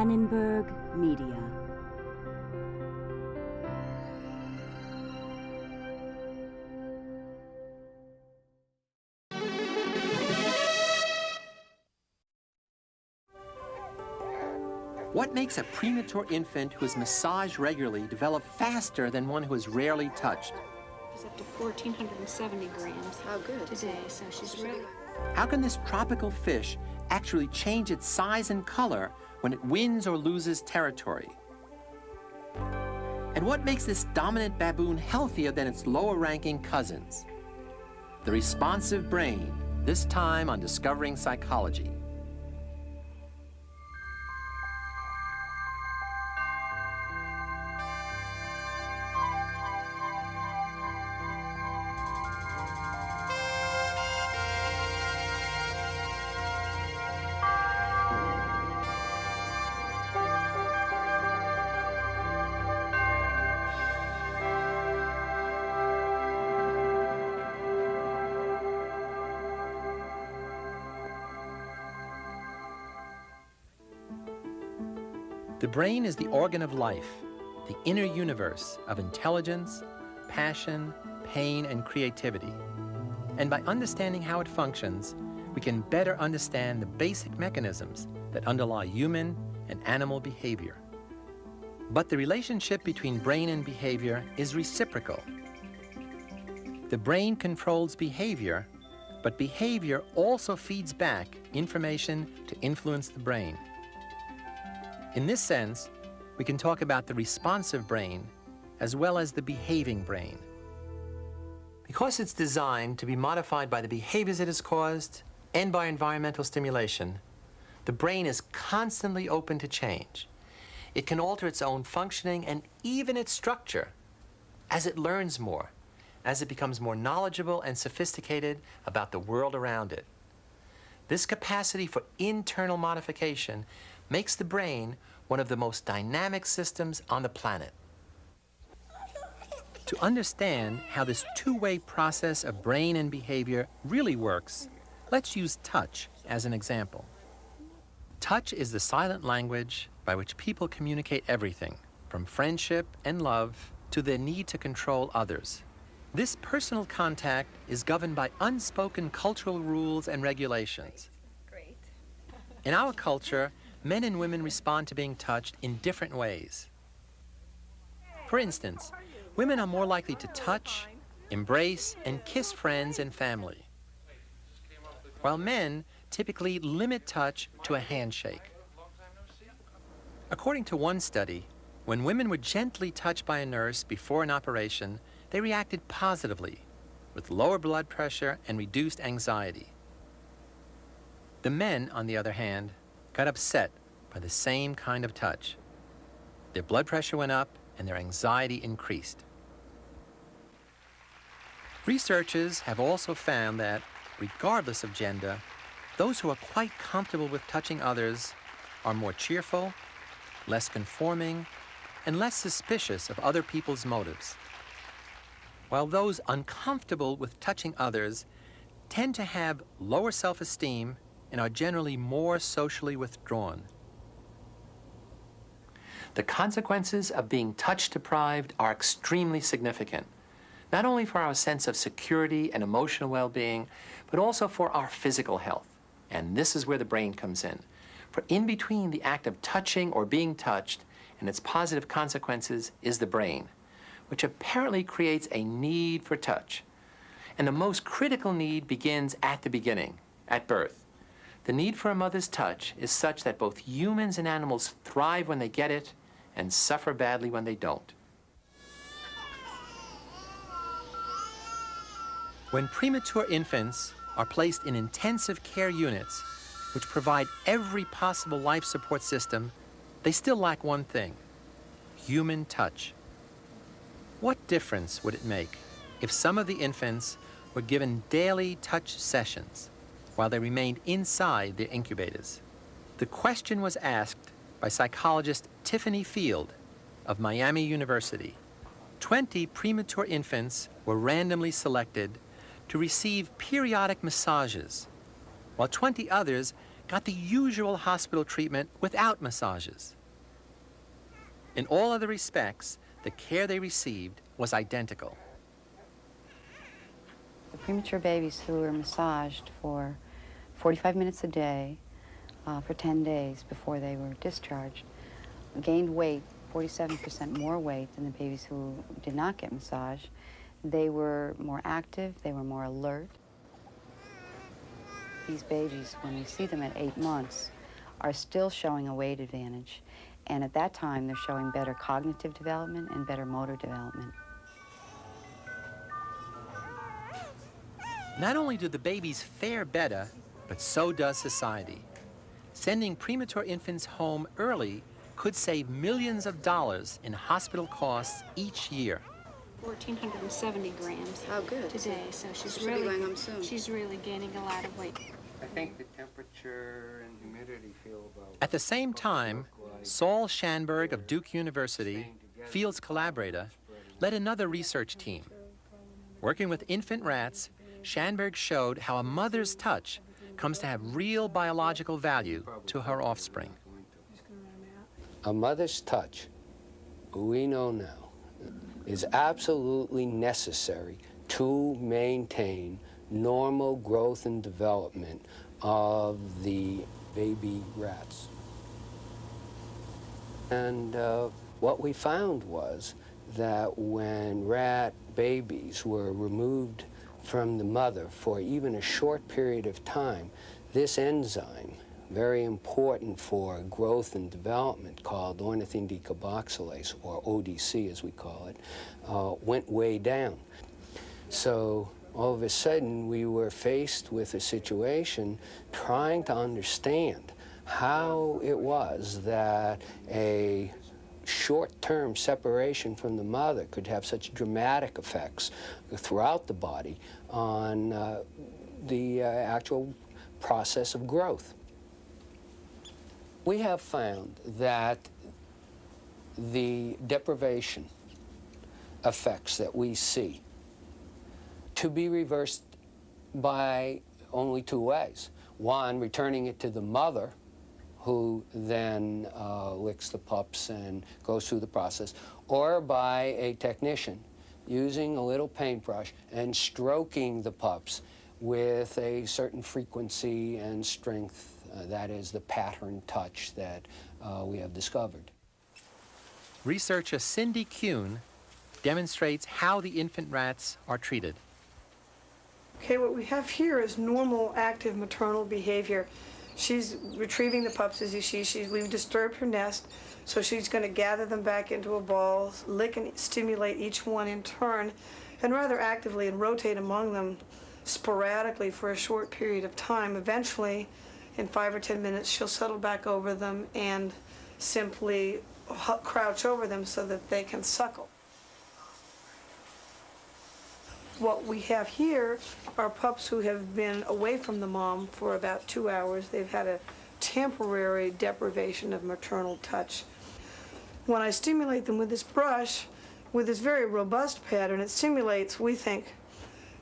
Annenberg Media. What makes a premature infant who is massaged regularly develop faster than one who is rarely touched? She's up to 1,470 grams. Oh, good. Today, so she's really... How can this tropical fish actually change its size and color when it wins or loses territory? And what makes this dominant baboon healthier than its lower-ranking cousins? The responsive brain, this time on Discovering Psychology. The brain is the organ of life, the inner universe of intelligence, passion, pain, and creativity. And by understanding how it functions, we can better understand the basic mechanisms that underlie human and animal behavior. But the relationship between brain and behavior is reciprocal. The brain controls behavior, but behavior also feeds back information to influence the brain. In this sense, we can talk about the responsive brain as well as the behaving brain. Because it's designed to be modified by the behaviors it has caused and by environmental stimulation, the brain is constantly open to change. It can alter its own functioning and even its structure as it learns more, as it becomes more knowledgeable and sophisticated about the world around it. This capacity for internal modification makes the brain one of the most dynamic systems on the planet. To understand how this two-way process of brain and behavior really works, let's use touch as an example. Touch is the silent language by which people communicate everything, from friendship and love to their need to control others. This personal contact is governed by unspoken cultural rules and regulations. Great. In our culture, men and women respond to being touched in different ways. For instance, women are more likely to touch, embrace, and kiss friends and family, while men typically limit touch to a handshake. According to one study, when women were gently touched by a nurse before an operation, they reacted positively, with lower blood pressure and reduced anxiety. The men, on the other hand, got upset by the same kind of touch. Their blood pressure went up and their anxiety increased. Researchers have also found that, regardless of gender, those who are quite comfortable with touching others are more cheerful, less conforming, and less suspicious of other people's motives, while those uncomfortable with touching others tend to have lower self-esteem and are generally more socially withdrawn. The consequences of being touch-deprived are extremely significant, not only for our sense of security and emotional well-being, but also for our physical health. And this is where the brain comes in. For in between the act of touching or being touched and its positive consequences is the brain, which apparently creates a need for touch. And the most critical need begins at the beginning, at birth. The need for a mother's touch is such that both humans and animals thrive when they get it and suffer badly when they don't. When premature infants are placed in intensive care units, which provide every possible life support system, they still lack one thing: human touch. What difference would it make if some of the infants were given daily touch sessions while they remained inside their incubators? The question was asked by psychologist Tiffany Field of Miami University. 20 premature infants were randomly selected to receive periodic massages, while 20 others got the usual hospital treatment without massages. In all other respects, the care they received was identical. The premature babies who were massaged for 45 minutes a day for 10 days before they were discharged gained weight, 47% more weight than the babies who did not get massage. They were more active, they were more alert. These babies, when we see them at 8 months, are still showing a weight advantage. And at that time, they're showing better cognitive development and better motor development. Not only do the babies fare better, but so does society. Sending premature infants home early could save millions of dollars in hospital costs each year. 1,470 grams. Oh, good. Today, so she's She'll be really going home soon. she's really gaining a lot of weight. I think the temperature and humidity feel about... At the same time, Saul Schanberg of Duke University, Field's collaborator, led another research team. Working with infant rats, Schanberg showed how a mother's touch comes to have real biological value to her offspring. A mother's touch, we know now, is absolutely necessary to maintain normal growth and development of the baby rats. And what we found was that when rat babies were removed from the mother for even a short period of time, this enzyme, very important for growth and development, called ornithine decarboxylase, or ODC as we call it, went way down. So all of a sudden we were faced with a situation trying to understand how it was that a short-term separation from the mother could have such dramatic effects throughout the body on the actual process of growth. We have found that the deprivation effects that we see to be reversed by only two ways. One, returning it to the mother, who then licks the pups and goes through the process, or by a technician using a little paintbrush and stroking the pups with a certain frequency and strength. That is the pattern touch that we have discovered. Researcher Cindy Kuhn demonstrates how the infant rats are treated. Okay, what we have here is normal, active maternal behavior. She's retrieving the pups, as you see. We've disturbed her nest, so she's going to gather them back into a ball, lick and stimulate each one in turn, and rather actively and rotate among them sporadically for a short period of time. Eventually, in 5 or 10 minutes, she'll settle back over them and simply crouch over them so that they can suckle. What we have here are pups who have been away from the mom for about 2 hours. They've had a temporary deprivation of maternal touch. When I stimulate them with this brush, with this very robust pattern, it simulates, we think,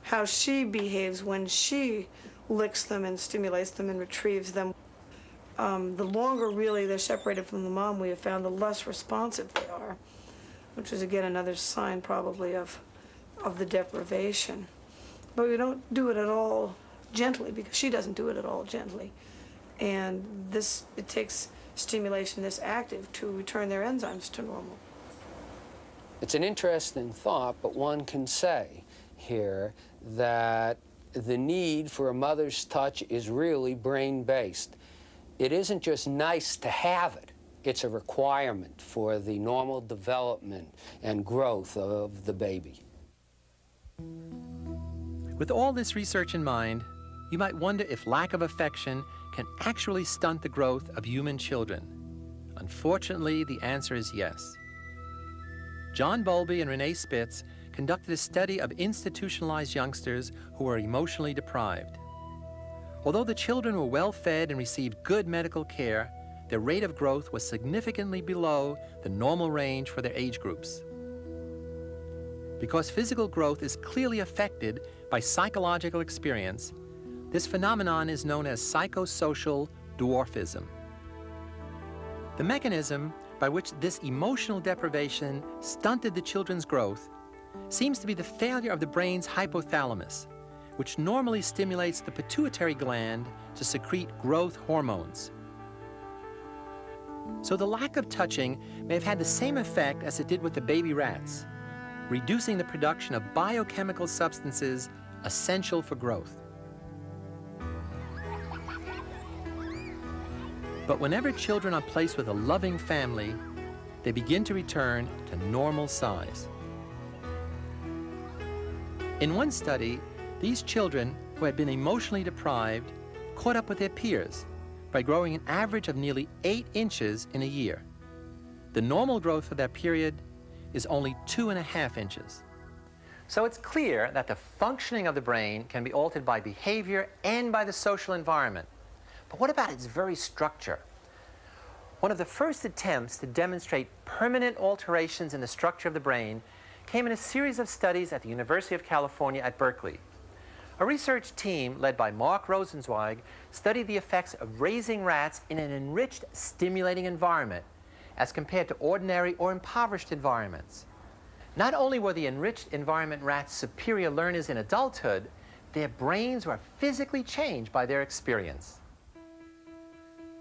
how she behaves when she licks them and stimulates them and retrieves them. The longer really they're separated from the mom, we have found, the less responsive they are, which is again another sign probably of the deprivation. But we don't do it at all gently, because she doesn't do it at all gently. And it takes stimulation this active to return their enzymes to normal. It's an interesting thought, but one can say here that the need for a mother's touch is really brain-based. It isn't just nice to have it. It's a requirement for the normal development and growth of the baby. With all this research in mind, you might wonder if lack of affection can actually stunt the growth of human children. Unfortunately, the answer is yes. John Bowlby and Renee Spitz conducted a study of institutionalized youngsters who were emotionally deprived. Although the children were well fed and received good medical care, their rate of growth was significantly below the normal range for their age groups. Because physical growth is clearly affected by psychological experience, this phenomenon is known as psychosocial dwarfism. The mechanism by which this emotional deprivation stunted the children's growth seems to be the failure of the brain's hypothalamus, which normally stimulates the pituitary gland to secrete growth hormones. So the lack of touching may have had the same effect as it did with the baby rats, reducing the production of biochemical substances essential for growth. But whenever children are placed with a loving family, they begin to return to normal size. In one study, these children who had been emotionally deprived caught up with their peers by growing an average of nearly 8 inches in a year. The normal growth for that period is only 2.5 inches. So it's clear that the functioning of the brain can be altered by behavior and by the social environment. But what about its very structure? One of the first attempts to demonstrate permanent alterations in the structure of the brain came in a series of studies at the University of California at Berkeley. A research team led by Mark Rosenzweig studied the effects of raising rats in an enriched, stimulating environment as compared to ordinary or impoverished environments. Not only were the enriched environment rats superior learners in adulthood, their brains were physically changed by their experience.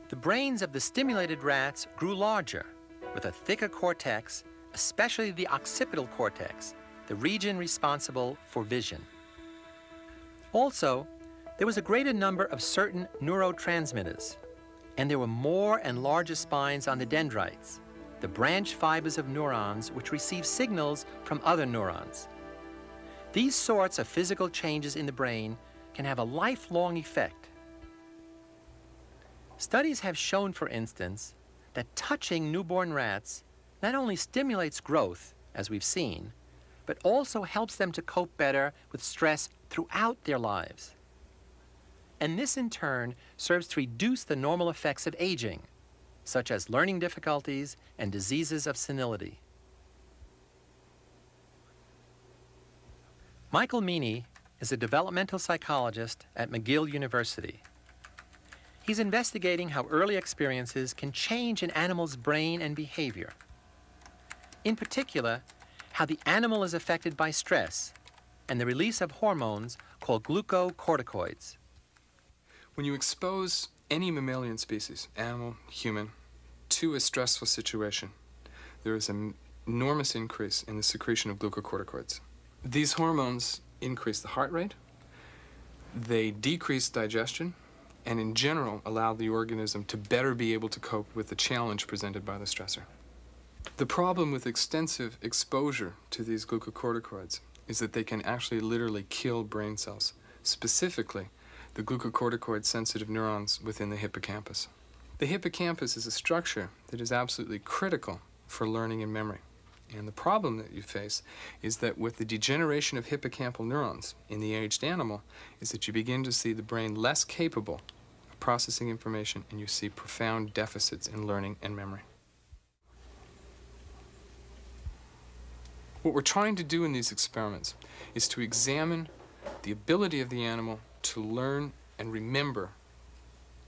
The brains of the stimulated rats grew larger, with a thicker cortex, especially the occipital cortex, the region responsible for vision. Also, there was a greater number of certain neurotransmitters, and there were more and larger spines on the dendrites, the branch fibers of neurons which receive signals from other neurons. These sorts of physical changes in the brain can have a lifelong effect. Studies have shown, for instance, that touching newborn rats not only stimulates growth, as we've seen, but also helps them to cope better with stress throughout their lives. And this, in turn, serves to reduce the normal effects of aging, such as learning difficulties and diseases of senility. Michael Meany is a developmental psychologist at McGill University. He's investigating how early experiences can change an animal's brain and behavior. In particular, how the animal is affected by stress and the release of hormones called glucocorticoids. When you expose any mammalian species, animal, human, to a stressful situation, there is an enormous increase in the secretion of glucocorticoids. These hormones increase the heart rate, they decrease digestion, and in general allow the organism to better be able to cope with the challenge presented by the stressor. The problem with extensive exposure to these glucocorticoids is that they can actually literally kill brain cells, specifically the glucocorticoid-sensitive neurons within the hippocampus. The hippocampus is a structure that is absolutely critical for learning and memory. And the problem that you face is that with the degeneration of hippocampal neurons in the aged animal is that you begin to see the brain less capable of processing information, and you see profound deficits in learning and memory. What we're trying to do in these experiments is to examine the ability of the animal to learn and remember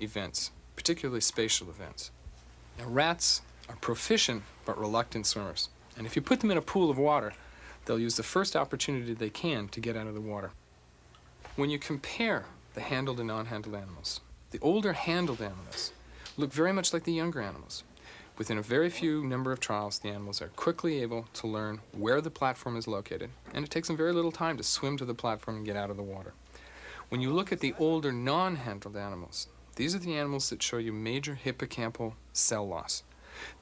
events, particularly spatial events. Now, rats are proficient but reluctant swimmers. And if you put them in a pool of water, they'll use the first opportunity they can to get out of the water. When you compare the handled and non-handled animals, the older handled animals look very much like the younger animals. Within a very few number of trials, the animals are quickly able to learn where the platform is located, and it takes them very little time to swim to the platform and get out of the water. When you look at the older non-handled animals, these are the animals that show you major hippocampal cell loss.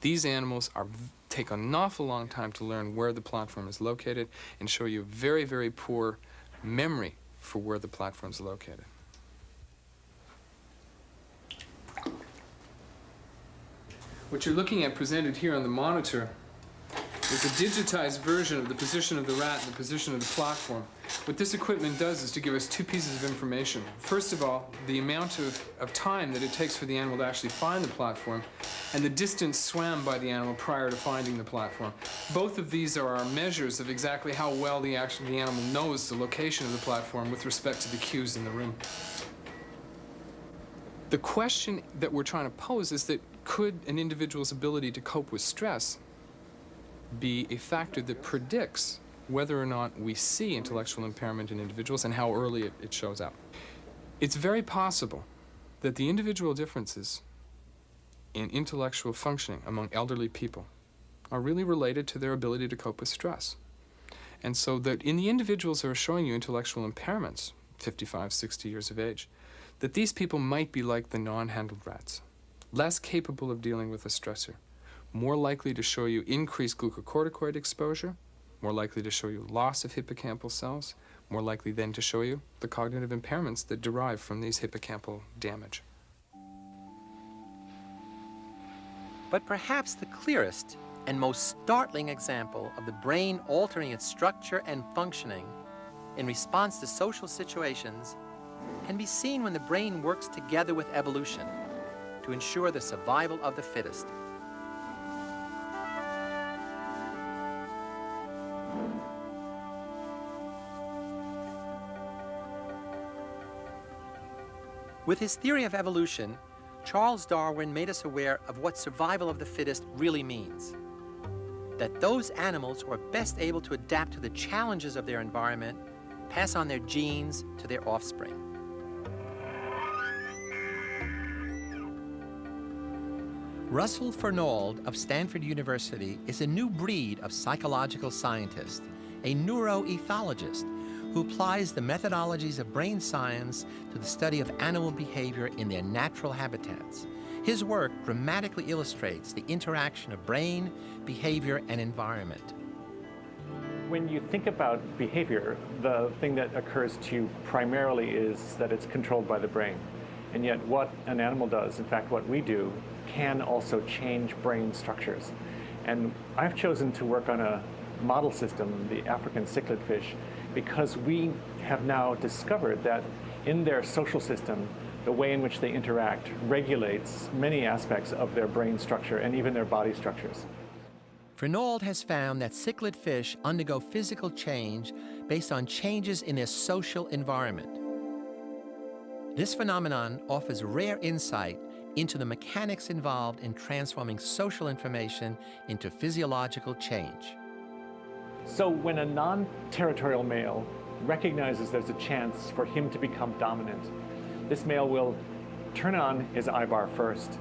These animals take an awful long time to learn where the platform is located and show you very, very poor memory for where the platform is located. What you're looking at presented here on the monitor is a digitized version of the position of the rat and the position of the platform. What this equipment does is to give us two pieces of information. First of all, the amount of time that it takes for the animal to actually find the platform, and the distance swam by the animal prior to finding the platform. Both of these are our measures of exactly how well the animal knows the location of the platform with respect to the cues in the room. The question that we're trying to pose is that could an individual's ability to cope with stress be a factor that predicts whether or not we see intellectual impairment in individuals and how early it shows up? It's very possible that the individual differences in intellectual functioning among elderly people are really related to their ability to cope with stress. And so that in the individuals who are showing you intellectual impairments, 55, 60 years of age, that these people might be like the non-handled rats, less capable of dealing with a stressor, more likely to show you increased glucocorticoid exposure, more likely to show you loss of hippocampal cells, more likely then to show you the cognitive impairments that derive from these hippocampal damage. But perhaps the clearest and most startling example of the brain altering its structure and functioning in response to social situations can be seen when the brain works together with evolution to ensure the survival of the fittest. With his theory of evolution, Charles Darwin made us aware of what survival of the fittest really means. That those animals who are best able to adapt to the challenges of their environment pass on their genes to their offspring. Russell Fernald of Stanford University is a new breed of psychological scientist, a neuroethologist who applies the methodologies of brain science to the study of animal behavior in their natural habitats. His work dramatically illustrates the interaction of brain, behavior, and environment. When you think about behavior, the thing that occurs to you primarily is that it's controlled by the brain. And yet what an animal does, in fact what we do, can also change brain structures. And I've chosen to work on a model system, the African cichlid fish, because we have now discovered that in their social system, the way in which they interact regulates many aspects of their brain structure and even their body structures. Fernald has found that cichlid fish undergo physical change based on changes in their social environment. This phenomenon offers rare insight into the mechanics involved in transforming social information into physiological change. So when a non-territorial male recognizes there's a chance for him to become dominant, this male will turn on his eye bar first.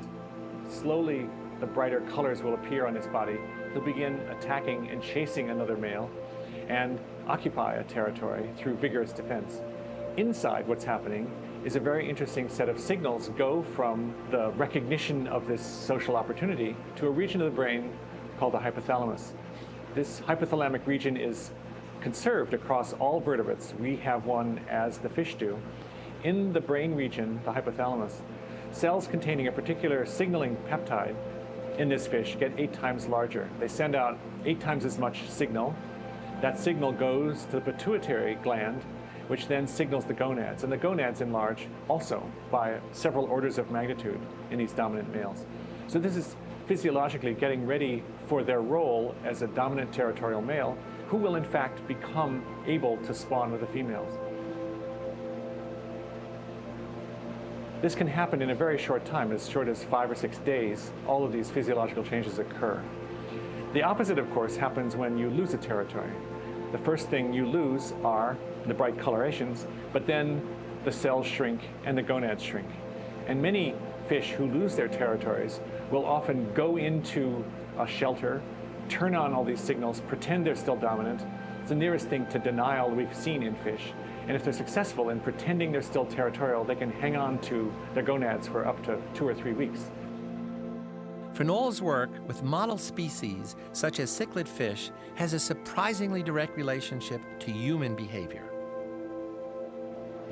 Slowly, the brighter colors will appear on his body. He'll begin attacking and chasing another male and occupy a territory through vigorous defense. Inside, what's happening is a very interesting set of signals go from the recognition of this social opportunity to a region of the brain called the hypothalamus. This hypothalamic region is conserved across all vertebrates. We have one as the fish do. In the brain region, the hypothalamus, cells containing a particular signaling peptide in this fish get 8 times larger. They send out 8 times as much signal. That signal goes to the pituitary gland, which then signals the gonads. And the gonads enlarge also by several orders of magnitude in these dominant males. So this is physiologically getting ready for their role as a dominant territorial male who will in fact become able to spawn with the females. This can happen in a very short time, as short as 5 or 6 days. All of these physiological changes occur. The opposite, of course, happens when you lose a territory. The first thing you lose are the bright colorations, but then the cells shrink and the gonads shrink. And many fish who lose their territories will often go into a shelter, turn on all these signals, pretend they're still dominant. It's the nearest thing to denial we've seen in fish. And if they're successful in pretending they're still territorial, they can hang on to their gonads for up to 2 or 3 weeks. Fernald's work with model species, such as cichlid fish, has a surprisingly direct relationship to human behavior.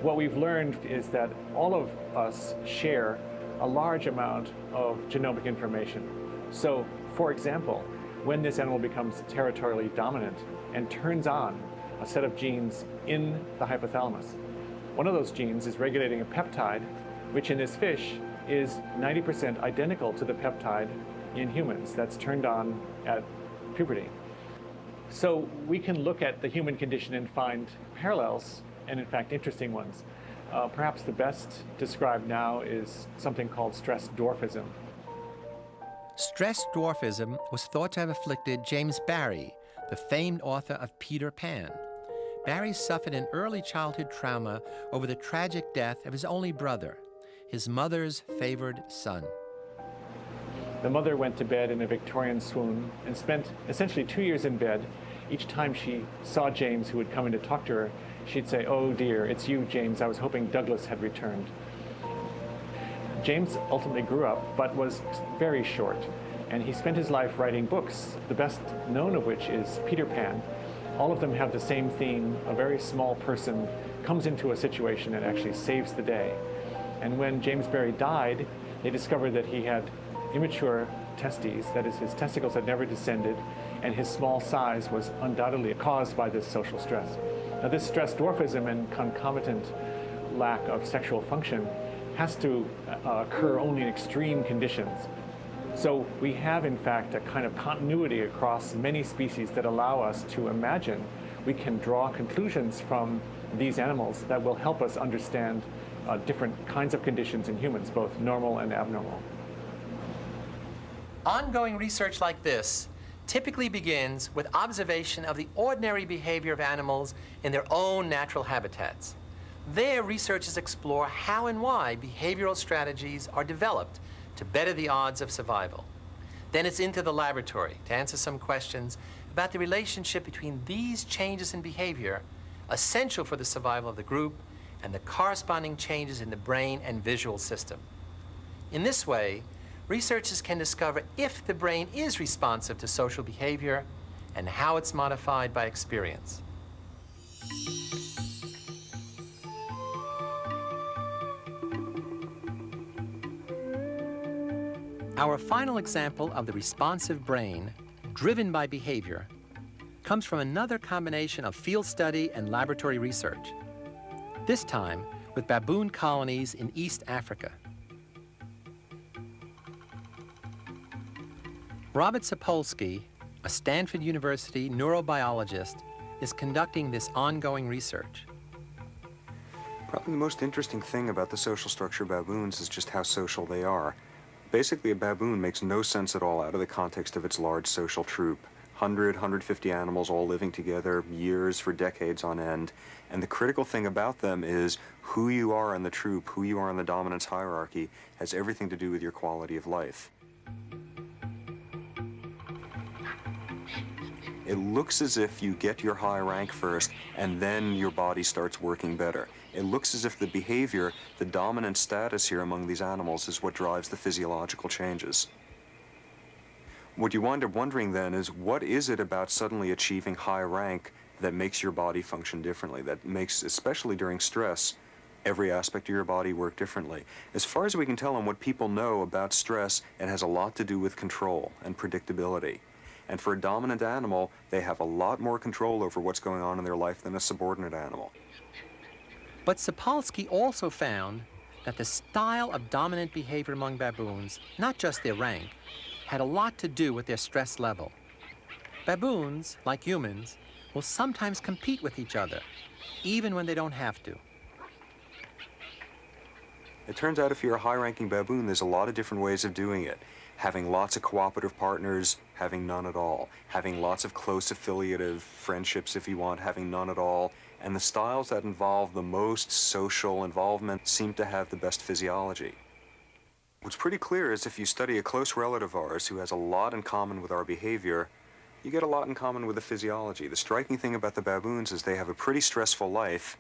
What we've learned is that all of us share a large amount of genomic information. So, for example, when this animal becomes territorially dominant and turns on a set of genes in the hypothalamus, one of those genes is regulating a peptide, which in this fish is 90% identical to the peptide in humans that's turned on at puberty. So we can look at the human condition and find parallels, and in fact interesting ones. Perhaps the best described now is something called stress dwarfism. Stress dwarfism was thought to have afflicted James Barrie, the famed author of Peter Pan. Barrie suffered an early childhood trauma over the tragic death of his only brother, his mother's favored son. The mother went to bed in a Victorian swoon and spent essentially 2 years in bed. Each time she saw James, who would come in to talk to her, she'd say, "Oh dear, it's you, James. I was hoping Douglas had returned." James ultimately grew up, but was very short, and he spent his life writing books, the best known of which is Peter Pan. All of them have the same theme. A very small person comes into a situation and actually saves the day. And when James Barrie died, they discovered that he had immature testes, that is, his testicles had never descended, and his small size was undoubtedly caused by this social stress. Now, this stress dwarfism and concomitant lack of sexual function has to occur only in extreme conditions. So we have, in fact, a kind of continuity across many species that allow us to imagine we can draw conclusions from these animals that will help us understand different kinds of conditions in humans, both normal and abnormal. Ongoing research like this typically begins with observation of the ordinary behavior of animals in their own natural habitats. There, researchers explore how and why behavioral strategies are developed to better the odds of survival. Then it's into the laboratory to answer some questions about the relationship between these changes in behavior, essential for the survival of the group, and the corresponding changes in the brain and visual system. In this way, researchers can discover if the brain is responsive to social behavior and how it's modified by experience. Our final example of the responsive brain, driven by behavior, comes from another combination of field study and laboratory research, this time with baboon colonies in East Africa. Robert Sapolsky, a Stanford University neurobiologist, is conducting this ongoing research. Probably the most interesting thing about the social structure of baboons is just how social they are. Basically, a baboon makes no sense at all out of the context of its large social troop. 100, 150 animals all living together, years for decades on end. And the critical thing about them is who you are in the troop, who you are in the dominance hierarchy, has everything to do with your quality of life. It looks as if you get your high rank first, and then your body starts working better. It looks as if the behavior, the dominant status here among these animals, is what drives the physiological changes. What you wind up wondering then is, what is it about suddenly achieving high rank that makes your body function differently, that makes, especially during stress, every aspect of your body work differently? As far as we can tell, and what people know about stress, it has a lot to do with control and predictability. And for a dominant animal, they have a lot more control over what's going on in their life than a subordinate animal. But Sapolsky also found that the style of dominant behavior among baboons, not just their rank, had a lot to do with their stress level. Baboons, like humans, will sometimes compete with each other, even when they don't have to. It turns out if you're a high-ranking baboon, there's a lot of different ways of doing it. Having lots of cooperative partners, having none at all. Having lots of close affiliative friendships if you want, having none at all. And the styles that involve the most social involvement seem to have the best physiology. What's pretty clear is if you study a close relative of ours who has a lot in common with our behavior, you get a lot in common with the physiology. The striking thing about the baboons is they have a pretty stressful life,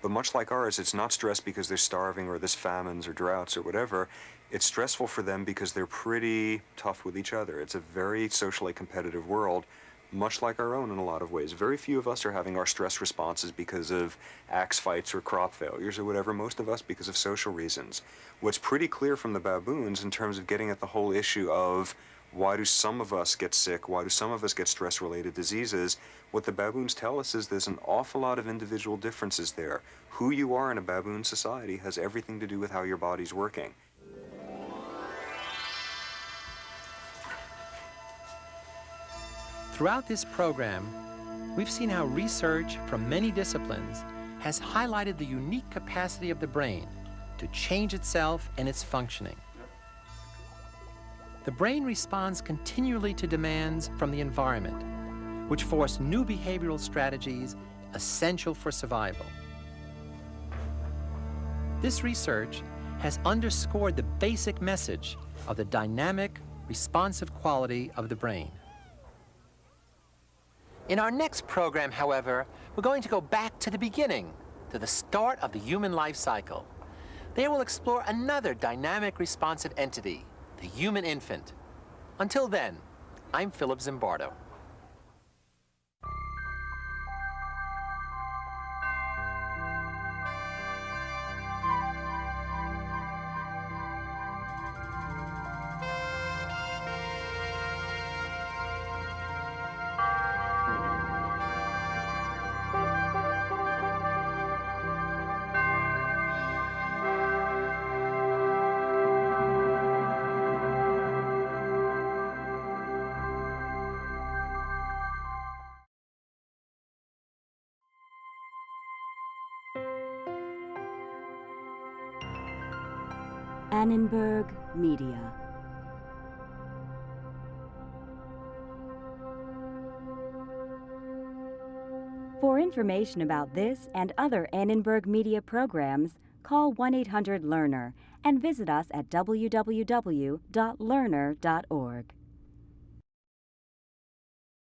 but much like ours, it's not stress because they're starving or there's famines or droughts or whatever. It's stressful for them because they're pretty tough with each other. It's a very socially competitive world, much like our own in a lot of ways. Very few of us are having our stress responses because of axe fights or crop failures or whatever, most of us because of social reasons. What's pretty clear from the baboons in terms of getting at the whole issue of why do some of us get sick, why do some of us get stress-related diseases, what the baboons tell us is there's an awful lot of individual differences there. Who you are in a baboon society has everything to do with how your body's working. Throughout this program, we've seen how research from many disciplines has highlighted the unique capacity of the brain to change itself and its functioning. The brain responds continually to demands from the environment, which force new behavioral strategies essential for survival. This research has underscored the basic message of the dynamic, responsive quality of the brain. In our next program, however, we're going to go back to the beginning, to the start of the human life cycle. There we'll explore another dynamic, responsive entity, the human infant. Until then, I'm Philip Zimbardo. Annenberg Media. For information about this and other Annenberg Media programs, call 1-800-LEARNER and visit us at www.learner.org.